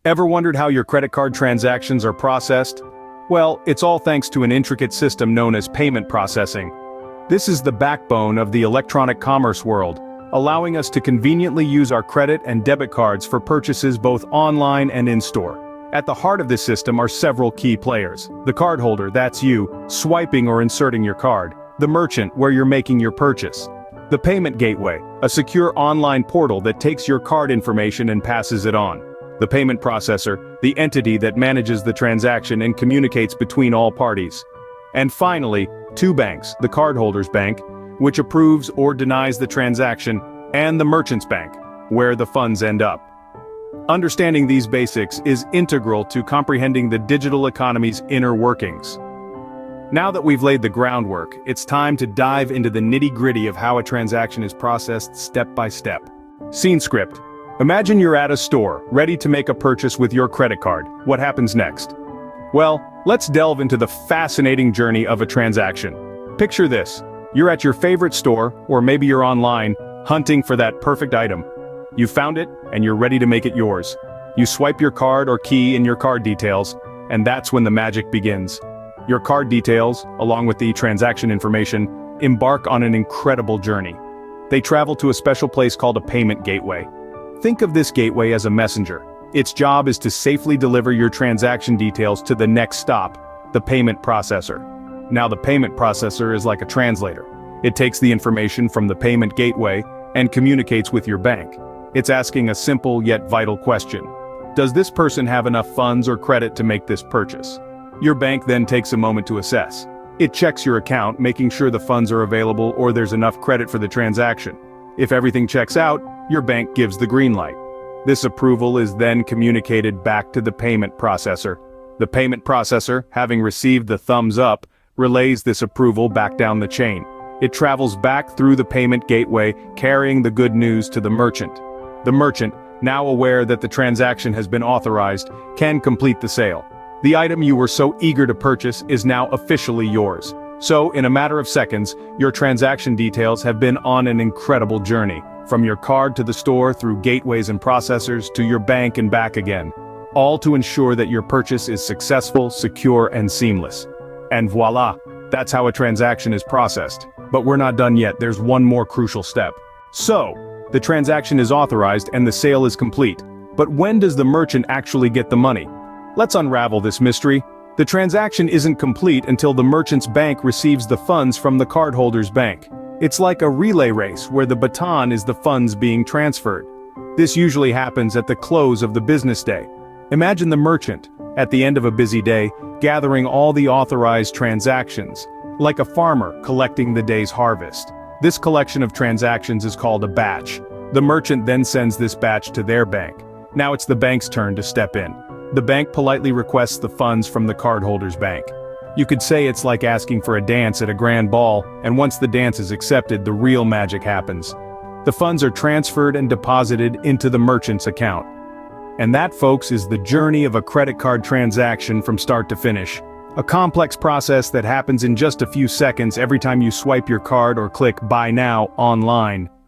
Ever wondered how your credit card transactions are processed? Well, it's all thanks to an intricate system known as payment processing. This is the backbone of the electronic commerce world, allowing us to conveniently use our credit and debit cards for purchases both online and in-store. At the heart of this system are several key players. The cardholder, that's you, swiping or inserting your card. The merchant, where you're making your purchase. The payment gateway, a secure online portal that takes your card information and passes it on. The payment processor, the entity that manages the transaction and communicates between all parties. And finally, two banks, the cardholder's bank, which approves or denies the transaction, and the merchant's bank, where the funds end up. Understanding these basics is integral to comprehending the digital economy's inner workings. Now that we've laid the groundwork, it's time to dive into the nitty-gritty of how a transaction is processed step by step. Scene script. Imagine you're at a store, ready to make a purchase with your credit card. What happens next? Well, let's delve into the fascinating journey of a transaction. Picture this. You're at your favorite store, or maybe you're online, hunting for that perfect item. You found it, and you're ready to make it yours. You swipe your card or key in your card details, and that's when the magic begins. Your card details, along with the transaction information, embark on an incredible journey. They travel to a special place called a payment gateway. Think of this gateway as a messenger. Its job is to safely deliver your transaction details to the next stop, the payment processor. Now the payment processor is like a translator. It takes the information from the payment gateway and communicates with your bank. It's asking a simple yet vital question. Does this person have enough funds or credit to make this purchase? Your bank then takes a moment to assess. It checks your account, making sure the funds are available or there's enough credit for the transaction. If everything checks out, your bank gives the green light. This approval is then communicated back to the payment processor. The payment processor, having received the thumbs up, relays this approval back down the chain. It travels back through the payment gateway, carrying the good news to the merchant. The merchant, now aware that the transaction has been authorized, can complete the sale. The item you were so eager to purchase is now officially yours. So, in a matter of seconds, your transaction details have been on an incredible journey, from your card to the store through gateways and processors to your bank and back again, all to ensure that your purchase is successful, secure, and seamless. And voila, that's how a transaction is processed. But we're not done yet, there's one more crucial step. So, the transaction is authorized and the sale is complete. But when does the merchant actually get the money? Let's unravel this mystery. The transaction isn't complete until the merchant's bank receives the funds from the cardholder's bank. It's like a relay race where the baton is the funds being transferred. This usually happens at the close of the business day. Imagine the merchant, at the end of a busy day, gathering all the authorized transactions, like a farmer collecting the day's harvest. This collection of transactions is called a batch. The merchant then sends this batch to their bank. Now it's the bank's turn to step in. The bank politely requests the funds from the cardholder's bank. You could say it's like asking for a dance at a grand ball, and once the dance is accepted, the real magic happens. The funds are transferred and deposited into the merchant's account. And that, folks, is the journey of a credit card transaction from start to finish. A complex process that happens in just a few seconds every time you swipe your card or click Buy Now online.